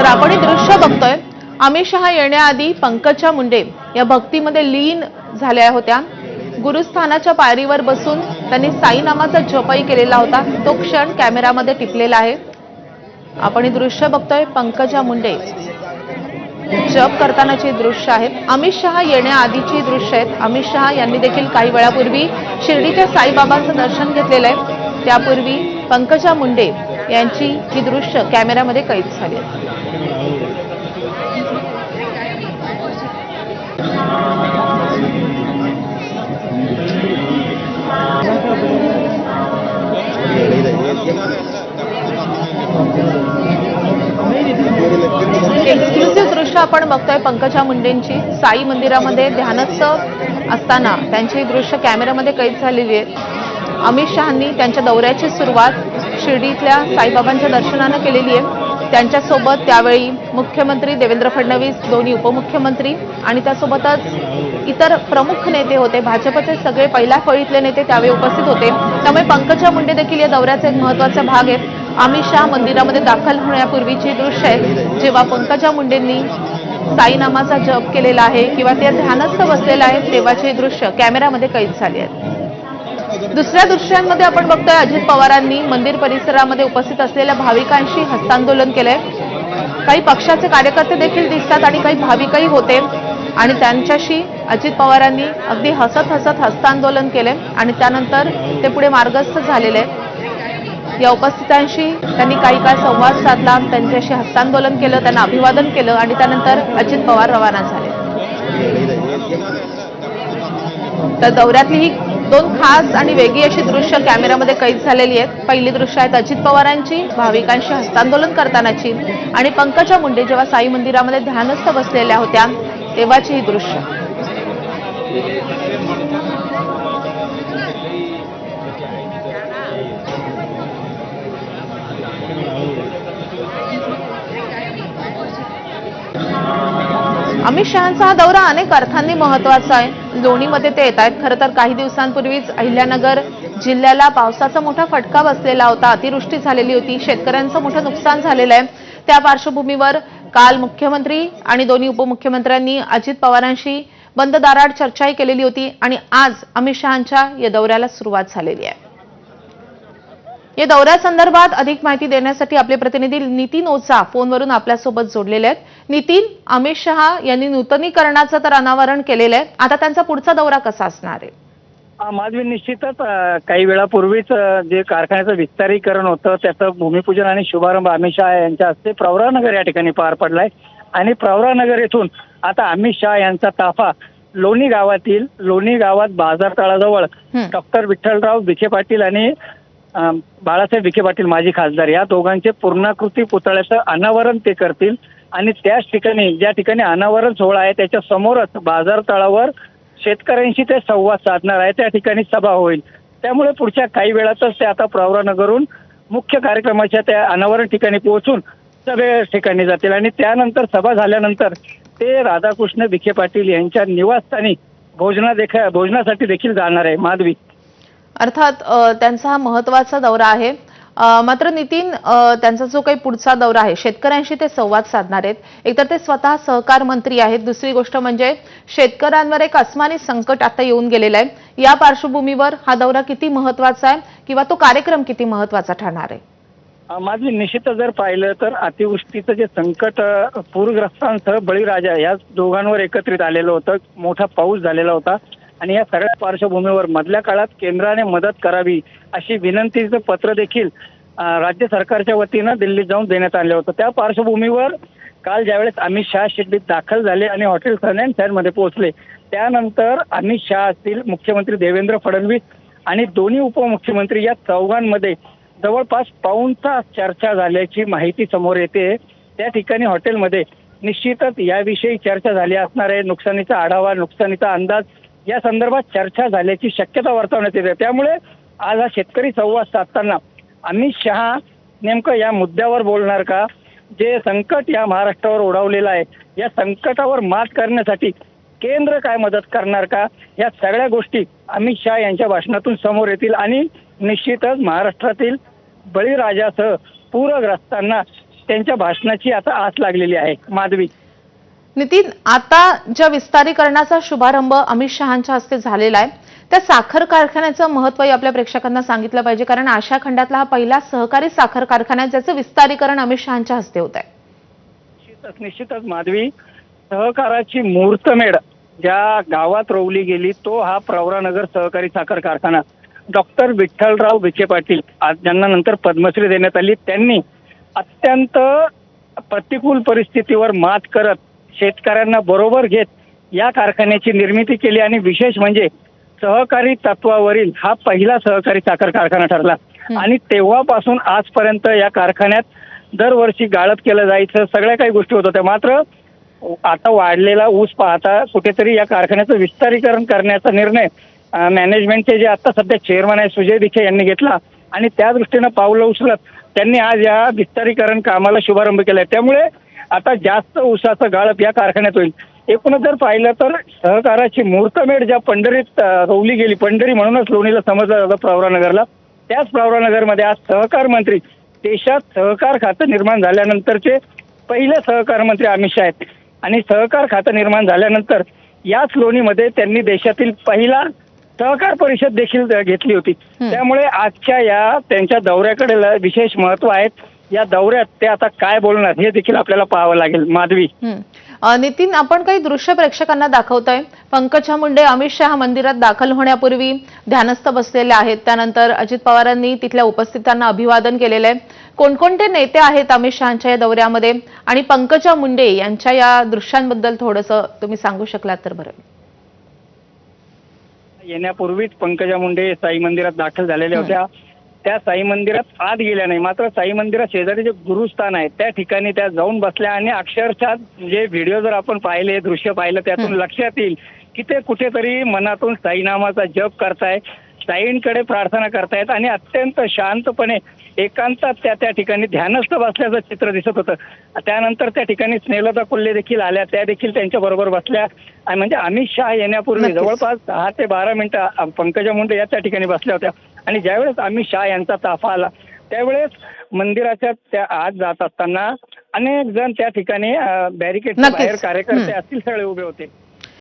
तर आपण हे दृश्य बघतोय। अमित शहा येण्याआधी पंकजा मुंडे या भक्तीमध्ये लीन झाल्या होत्या। गुरुस्थानाच्या पायरीवर बसून त्यांनी साई नामाचा जपही केलेला होता। तो क्षण कॅमेरामध्ये टिपलेला आहे। आपण हे दृश्य बघतोय, पंकजा मुंडे जप करतानाचे दृश्य आहेत। अमित शहा येण्याआधीची दृश्य आहेत। अमित शहा यांनी देखील काही वेळापूर्वी शिर्डीच्या साईबाबांचं दर्शन घेतलेलं आहे। त्यापूर्वी पंकजा मुंडे यांची ही दृश्य कॅमेऱ्यामध्ये कैद झाली आहेत। एक्सक्लुसिव्ह दृश्य आपण बघतोय पंकजा मुंडेंची साई मंदिरामध्ये ध्यानस्थ असताना त्यांची दृश्य कॅमेऱ्यामध्ये कैद झालेली आहे। अमित शहांनी त्यांच्या दौऱ्याची सुरुवात शिर्डीतल्या साईबाबांच्या दर्शनानं केलेली आहे। त्यांच्यासोबत त्यावेळी मुख्यमंत्री देवेंद्र फडणवीस, दोन्ही उपमुख्यमंत्री आणि त्यासोबतच इतर प्रमुख नेते होते। भाजपचे सगळे पहिल्या फळीतले नेते त्यावेळी उपस्थित होते। त्यामुळे पंकजा मुंडे देखील या दौऱ्याचा एक महत्त्वाचा भाग आहेत। अमित शहा मंदिरामध्ये दाखल होण्यापूर्वीची दृश्य आहेत, जेव्हा पंकजा मुंडेंनी साई नामाचा जप केलेला आहे किंवा ते ध्यानस्थ बसलेला आहे, तेव्हाची दृश्य कॅमेऱ्यामध्ये कैद झाली आहेत। दुसऱ्या दृश्यांमध्ये आपण बघतोय, अजित पवारांनी मंदिर परिसरामध्ये उपस्थित असलेल्या भाविकांशी हस्तांदोलन केलंय। काही पक्षाचे कार्यकर्ते देखील दिसतात आणि काही भाविकही होते आणि त्यांच्याशी अजित पवारांनी अगदी हसत हस्तांदोलन केले आणि त्यानंतर ते पुढे मार्गस्थ झालेले आहेत। या उपस्थितांशी त्यांनी काही काळ संवाद साधला, त्यांच्याशी हस्तांदोलन केलं, त्यांना अभिवादन केलं आणि त्यानंतर अजित पवार रवाना झाले। तर दौऱ्यातली ही दोन खास आणि वेगळी अशी दृश्य कॅमेऱ्यामध्ये कैद झालेली आहेत। पहिली दृश्य आहेत अजित पवारांची भाविकांशी हस्तांदोलन करतानाची आणि पंकजा मुंडे जेव्हा साई मंदिरामध्ये ध्यानस्थ बसलेल्या होत्या तेव्हाची ही दृश्य। अमित शहांचा हा दौरा अनेक अर्थांनी महत्त्वाचा आहे। लोणीमध्ये ते येत आहेत। खरं तर काही दिवसांपूर्वीच अहिल्यानगर जिल्ह्याला पावसाचा मोठा फटका बसलेला होता। अतिवृष्टी झालेली होती, शेतकऱ्यांचं मोठं नुकसान झालेलं आहे। त्या पार्श्वभूमीवर काल मुख्यमंत्री आणि दोन्ही उपमुख्यमंत्र्यांनी अजित पवारांशी बंद दाराआड चर्चाही केलेली होती आणि आज अमित शहांच्या या दौऱ्याला सुरुवात झालेली आहे। या दौऱ्यासंदर्भात अधिक माहिती देण्यासाठी आपले प्रतिनिधी नितीन ओझा फोनवरून आपल्यासोबत जोडलेले आहेत। नितीन, अमित शहा यांनी नूतनीकरणाचं तर अनावरण केलेलं आहे, आता त्यांचा पुढचा दौरा कसा असणार आहे? माधवी, निश्चितच काही वेळापूर्वीच जे कारखान्याचं विस्तारीकरण होतं त्याचं भूमिपूजन आणि शुभारंभ अमित शहा यांच्या हस्ते प्रवरानगर या ठिकाणी पार पडलाय आणि प्रवरानगर येथून आता अमित शहा यांचा ताफा लोणी गावात बाजार तळाजवळ डॉक्टर विठ्ठलराव विखे पाटील आणि बाळासाहेब विखे पाटील माजी खासदार या दोघांचे पूर्णाकृती पुतळ्याचं अनावरण ते करतील आणि त्याच ठिकाणी ज्या ठिकाणी अनावरण सोहळा आहे त्याच्या समोरच बाजार तळावर शेतकऱ्यांशी ते संवाद साधणार आहे। त्या ठिकाणी सभा होईल। त्यामुळे पुढच्या काही वेळातच ते आता प्रवरानगरहून मुख्य कार्यक्रमाच्या त्या अनावरण ठिकाणी पोहोचून सभे ठिकाणी जातील आणि त्यानंतर सभा झाल्यानंतर ते राधाकृष्ण विखे पाटील यांच्या निवासस्थानी भोजनासाठी देखील जाणार आहे। माधवी, अर्थात त्यांचा हा महत्त्वाचा दौरा आहे। मात्र नितीन, त्यांचा जो काही पुढचा दौरा आहे, शेतकऱ्यांशी ते संवाद साधणार आहेत। एकतर ते स्वतः सहकार मंत्री आहेत, दुसरी गोष्ट म्हणजे शेतकऱ्यांवर एक अस्मानी संकट आता येऊन गेलेलं आहे। या पार्श्वभूमीवर हा दौरा किती महत्त्वाचा आहे किंवा तो कार्यक्रम किती महत्त्वाचा ठरणार आहे? माझी निश्चितच जर पाहिलं तर अतिवृष्टीचं जे संकट पूरग्रस्तांसह बळीराजा या दोघांवर एकत्रित आलेलं होतं, मोठा पाऊस झालेला होता आणि या सगळ्या पार्श्वभूमीवर मधल्या काळात केंद्राने मदत करावी अशी विनंतीचं पत्र देखील राज्य सरकारच्या वतीनं दिल्लीत जाऊन देण्यात आलं होतं। त्या पार्श्वभूमीवर काल ज्यावेळेस अमित शहा शिर्डीत दाखल झाले आणि हॉटेल सन अँड सॅनमध्ये पोहोचले, त्यानंतर अमित शहा असतील, मुख्यमंत्री देवेंद्र फडणवीस आणि दोन्ही उपमुख्यमंत्री या चौघांमध्ये जवळपास पाऊण तास चर्चा झाल्याची माहिती समोर येते। त्या ठिकाणी हॉटेलमध्ये निश्चितच याविषयी चर्चा झाली असणार आहे। नुकसानीचा आढावा, नुकसानीचा अंदाज या संदर्भात चर्चा झाल्याची शक्यता वर्तवण्यात येते। त्यामुळे आज हा शेतकरी संवाद साधताना अमित शहा नेमकं या मुद्द्यावर बोलणार का? जे संकट या महाराष्ट्रावर ओढावलेलं आहे, या संकटावर मात करण्यासाठी केंद्र काय मदत करणार का? या सगळ्या गोष्टी अमित शहा यांच्या भाषणातून समोर येतील आणि निश्चितच महाराष्ट्रातील बळीराजासह पूरग्रस्तांना त्यांच्या भाषणाची आता आस लागलेली आहे. माधवी. नितीन, आता ज्या विस्तारीकरणाचा शुभारंभ अमित शहांच्या हस्ते झालेला आहे, त्या साखर कारखान्याचं महत्त्वही आपल्या प्रेक्षकांना सांगितलं पाहिजे, कारण आशिया खंडातला हा पहिला सहकारी साखर कारखाना आहे ज्याचं विस्तारीकरण अमित शहांच्या हस्ते होत आहे. निश्चितच माधवी, सहकाराची मुहूर्तमेढ ज्या गावात रोवली गेली तो हा प्रवरानगर सहकारी साखर कारखाना. डॉक्टर विठ्ठलराव विखे पाटील, आज ज्यांना नंतर पद्मश्री देण्यात आली, त्यांनी अत्यंत प्रतिकूल परिस्थितीवर मात करत शेतकऱ्यांना बरोबर घेत या कारखान्याची निर्मिती केली आणि विशेष म्हणजे सहकारी तत्वावरील हा पहिला सहकारी साखर कारखाना ठरला. आणि तेव्हापासून आजपर्यंत या कारखान्यात दरवर्षी गाळप केलं जायचं, सगळ्या काही गोष्टी होत होत्या. मात्र आता वाढलेला ऊस पाहता कुठेतरी या कारखान्याचं विस्तारीकरण करण्याचा निर्णय मॅनेजमेंटचे जे आता सध्या चेअरमन आहे सुजय दिखे यांनी घेतला आणि त्या दृष्टीनं पावलं उचलत त्यांनी आज या विस्तारीकरण कामाला शुभारंभ केलाय. त्यामुळे आता जास्त ऊसाचं गाळप या कारखान्यात होईल. एकूणच जर पाहिलं तर सहकाराची मुहूर्तमेढ ज्या पंढरीत रोवली गेली, पंढरी म्हणूनच लोणीला समजलं जातं प्रवरानगरला, त्याच प्रवरानगरमध्ये आज सहकार मंत्री, देशात सहकार खातं निर्माण झाल्यानंतरचे पहिले सहकार मंत्री अमित शहा आहेत. आणि सहकार खातं निर्माण झाल्यानंतर याच लोणीमध्ये त्यांनी देशातील पहिला सहकार परिषद देखील घेतली होती. त्यामुळे आजच्या या त्यांच्या दौऱ्याकडे विशेष महत्व आहे. या दौऱ्यात ते आता काय बोलणार हे देखील आपल्याला पाहावं लागेल. माधवी. नितीन, आपण काही दृश्य प्रेक्षकांना दाखवतोय. पंकजा मुंडे अमित शहा मंदिरात दाखल होण्यापूर्वी ध्यानस्थ बसलेले आहेत. त्यानंतर अजित पवारांनी तिथल्या उपस्थितांना अभिवादन केलेलं आहे. कोणकोणते नेते आहेत अमित शहांच्या या दौऱ्यामध्ये आणि पंकजा मुंडे यांच्या या दृश्यांबद्दल थोडंसं तुम्ही सांगू शकलात तर बरं. येण्यापूर्वीच पंकजा मुंडे साई मंदिरात दाखल झालेल्या होत्या. त्या साई मंदिरात आत गेल्या नाही, मात्र साई मंदिरात शेजारी जे गुरुस्थान आहे त्या ठिकाणी त्या जाऊन बसल्या आणि अक्षरशः जे व्हिडिओ जर आपण पाहिले, दृश्य पाहिलं, त्यातून लक्षात येईल की ते कुठेतरी मनातून साईनामाचा जप करताय, साईंकडे प्रार्थना करतायत आणि अत्यंत शांतपणे एकांतात त्या ठिकाणी ध्यानस्थ बसल्याचं चित्र दिसत होतं. त्यानंतर त्या ठिकाणी स्नेहलता कोल्हे देखील आल्या, त्या देखील त्यांच्या बरोबर बसल्या. आणि म्हणजे अमित शहा येण्यापूर्वी जवळपास 10 ते 12 मिनिटं पंकजा मुंडे या त्या ठिकाणी बसल्या होत्या. आणि ज्यावेळेस अमित शहा यांचा ताफा आला त्यावेळेस मंदिराच्या त्या आत जात असताना अनेक जण त्या ठिकाणी बॅरिकेडच्या बाहेर कार्यकर्ते असतील सगळे उभे होते.